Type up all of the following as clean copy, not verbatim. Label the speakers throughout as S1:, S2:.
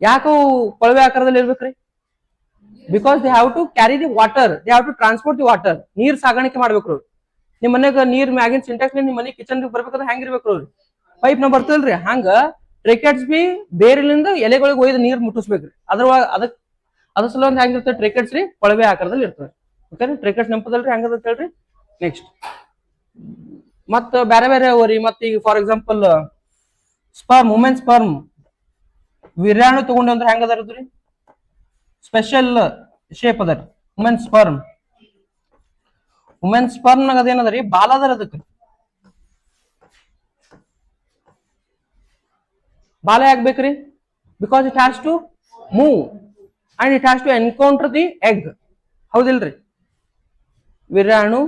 S1: ಯಾಕೆ ಕೊಳವೆ ಆಕಾರದಲ್ಲಿ ಇರ್ಬೇಕ್ರಿ? Because they have to carry the water, they have to transport the water. ನೀರ್ ಸಾಗಾಣಿಕೆ ಮಾಡ್ಬೇಕ್ರಿ. ನಿಮ್ ಮನೆಗ ನೀರ್ ಮ್ಯಾಗಿನ್ ಸಿಂಟ್ಯಾಕ್ಸ್ ನಿಮ್ ಮನೆ ಕಿಚನ್ ಬರ್ಬೇಕಾದ್ರೆ ಹೆಂಗ್ ಇರ್ಬೇಕ್ರಿ? ಪೈಪ್ ನ ಬರ್ತದಲ್ರಿ ಹಂಗ ಟ್ರೇಕೆಟ್ಸ್ ಬಿ ಬೇರಿಲಿಂದ ಎಲೆಗಳಿಗೆ ಒಯ್ದು ನೀರ್ ಮುಟ್ಟಿಸ್ಬೇಕ್ರಿ. ಅದ್ರೊಳಗ ಅದ್ರ ಸಲುವಾಗಿ ಹೆಂಗಿರ್ತದೆ ಟ್ರೇಕೆಟ್ಸ್ ರೀ ಕೊಳವೆ ಆಕಾರದಲ್ಲಿ ಇರ್ತದೆ. ಓಕೆ, ಟ್ರೇಕೆಟ್ಸ್ ನೆನಪದಲ್ರಿ ಹೆಂಗದ ಹೇಳ್ರಿ. ನೆಕ್ಸ್ಟ್ ಮತ್ತ ಬೇರೆ ಬೇರೆ ಅವರಿ. ಮತ್ತ ಈಗ for example sperm, women sperm ವೀರ್ಯಾಣು ತಗೊಂಡು ಅಂದ್ರೆ ಹೆಂಗ ಅದರದ್ರಿ? ಸ್ಪೆಷಲ್ ಶೇಪ್ ಅದ ರೀ ವುಮೆನ್ ಸ್ಪರ್ಮ್. ವುಮೆನ್ ಸ್ಪರ್ಮ್ ನಾಗ ಅದೇನದ್ರಿ ಬಾಲ ಅದರ. ಅದಕ್ಕೆ ಬಾಲ ಯಾಕೆ ಬೇಕ್ರಿ? Because it has to move and it has to encounter the egg. ಹೌದಿಲ್ರಿ? ವೀರ್ಯಾಣು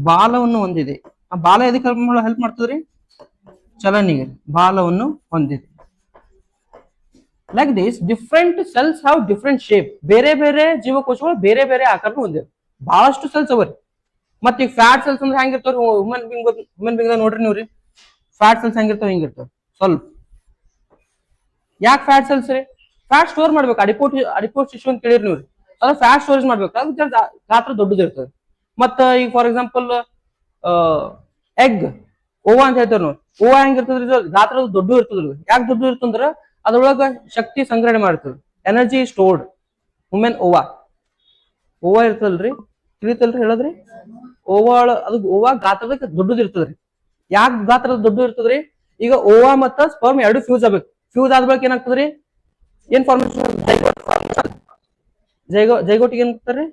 S1: ಬಾಲವನ್ನು ಹೊಂದಿದೆ. ಆ ಬಾಲ ಎದಕ್ಕೆ ಹೆಲ್ಪ್ ಮಾಡ್ತದ್ರಿ? ಚಲನೆಗೆ ಬಾಲವನ್ನು ಹೊಂದಿದೆ. Like this different cells have different shape. ಬೇರೆ ಬೇರೆ ಜೀವಕೋಶಗಳು ಬೇರೆ ಬೇರೆ ಆಕಾರ ಹೊಂದಿವೆ. ಬಹಳಷ್ಟು ಸೆಲ್ಸ್ ಅವರಿ. ಮತ್ತೆ ಈಗ ಫ್ಯಾಟ್ ಸೆಲ್ಸ್ ಅಂದ್ರೆ ಹೆಂಗಿರ್ತಾವ್ರಿ? ಹ್ಯೂಮನ್ ಬಿಂಗ್ ನೋಡ್ರಿ ನೀವ್ರಿ, ಫ್ಯಾಟ್ ಸೆಲ್ಸ್ ಹೆಂಗಿರ್ತಾವ ಹಿಂಗಿರ್ತಾವ ಸ್ವಲ್ಪ. ಯಾಕೆ ಫ್ಯಾಟ್ ಸೆಲ್ಸ್ ರೀ? ಫ್ಯಾಟ್ ಸ್ಟೋರ್ ಮಾಡ್ಬೇಕು. ಅಡಿಪೋಸ್ ಟಿಶ್ಯೂ ಅಂತ ಕೇಳಿರಿ ನೀವ್ರಿ, ಅದ್ರ ಫ್ಯಾಟ್ ಸ್ಟೋರೇಜ್ ಮಾಡ್ಬೇಕು. ಅದು ಗಾತ್ರ ದೊಡ್ಡದು ಇರ್ತದೆ. ಮತ್ತ ಈಗ ಫಾರ್ ಎಕ್ಸಾಂಪಲ್ ಎಗ್ ಓವಾ ಅಂತ ಹೇಳ್ತಾರ ನೋಡಿ. ಓವಾ ಹೆಂಗಿರ್ತದ್ರಿ? ಗಾತ್ರ ದೊಡ್ಡ ಇರ್ತದ್ರಿ. ಯಾಕೆ ದೊಡ್ಡ ಇರ್ತಂದ್ರ ಅದ್ರೊಳಗ ಶಕ್ತಿ ಸಂಗ್ರಹಣೆ ಮಾಡ್ತದೆ, ಎನರ್ಜಿ ಸ್ಟೋರ್ಡ್. ವುಮೆನ್ ಓವಾ ಇರ್ತದಲ್ರಿ, ತಿಳಿತಲ್ರಿ ಹೇಳದ್ರಿ? ಅದು ಓವಾ ಗಾತ್ರದ ದೊಡ್ಡದು ಇರ್ತದ್ರಿ. ಯಾಕೆ ಗಾತ್ರದ ದೊಡ್ಡ ಇರ್ತದ್ರಿ? ಈಗ ಓವಾ ಮತ್ತ ಸ್ಪರ್ಮ್ ಎರಡು ಫ್ಯೂಸ್ ಆಗ್ಬೇಕು. ಫ್ಯೂಸ್ ಆದ ಬಳಿಕ ಏನಾಗ್ತದ್ರಿ? ಏನ್ ಫಾರ್ಮೇಶನ್? ಜೈಗೋಟಿಗೆ ಏನ್ ಆಗ್ತಾರ್ರಿ?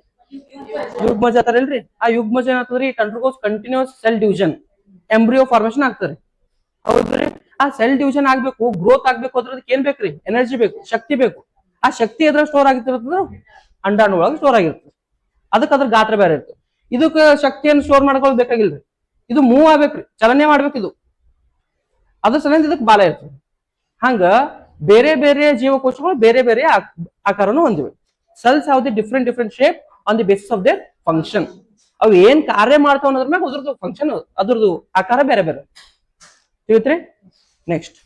S1: ಯುಗ್ಮಜ ಅಂತಾರಲ್ರಿ. ಆ ಯುಗ್ಮಜ ಏನಾಗ್ತದ್ರಿ? It undergoes continuous cell division, embryo formation ಆಗ್ತಾರೆ. ಹೌದ್ರಿ? ಆ ಸೆಲ್ ಡಿವಿಷನ್ ಆಗ್ಬೇಕು, ಗ್ರೋತ್ ಆಗ್ಬೇಕು ಅದ್ರದಕ್ಕೆ ಏನ್ ಬೇಕ್ರಿ? ಎನರ್ಜಿ ಬೇಕು, ಶಕ್ತಿ ಬೇಕು. ಆ ಶಕ್ತಿ ಎದ್ರ ಸ್ಟೋರ್ ಆಗಿರ್ತದ? ಅಂಡಾಣು ಒಳಗೆ ಸ್ಟೋರ್ ಆಗಿರ್ತದೆ. ಅದಕ್ಕೆ ಅದ್ರ ಗಾತ್ರ ಬೇರೆ ಇರ್ತದೆ. ಇದಕ್ಕೆ ಶಕ್ತಿಯನ್ನು ಸ್ಟೋರ್ ಮಾಡ್ಕೊಳ್ಳೋದು ಬೇಕಾಗಿಲ್ರಿ. ಇದು ಮೂವ್ ಆಗ್ಬೇಕ್ರಿ, ಚಲನೆ ಮಾಡ್ಬೇಕು. ಇದು ಅದ್ರ ಸಲಂದ ಇದಕ್ಕೆ ಬಾಲ ಇರ್ತದೆ. ಹಂಗ ಬೇರೆ ಬೇರೆ ಜೀವಕೋಶಗಳು ಬೇರೆ ಬೇರೆ ಆಕಾರನು ಹೊಂದಿವೆ. Cells have the different different shape on the basis of their function. ಅವು ಏನ್ ಕಾರ್ಯ ಮಾಡ್ತಾವ ಅನ್ನೋದ್ರ ಮ್ಯಾಗ ಅದ್ರದ್ದು ಫಂಕ್ಷನ್, ಅದ್ರದ್ದು ಆಕಾರ ಬೇರೆ ಬೇರೆ. ತಿಳಿತ್ರಿ? ನೆಕ್ಸ್ಟ್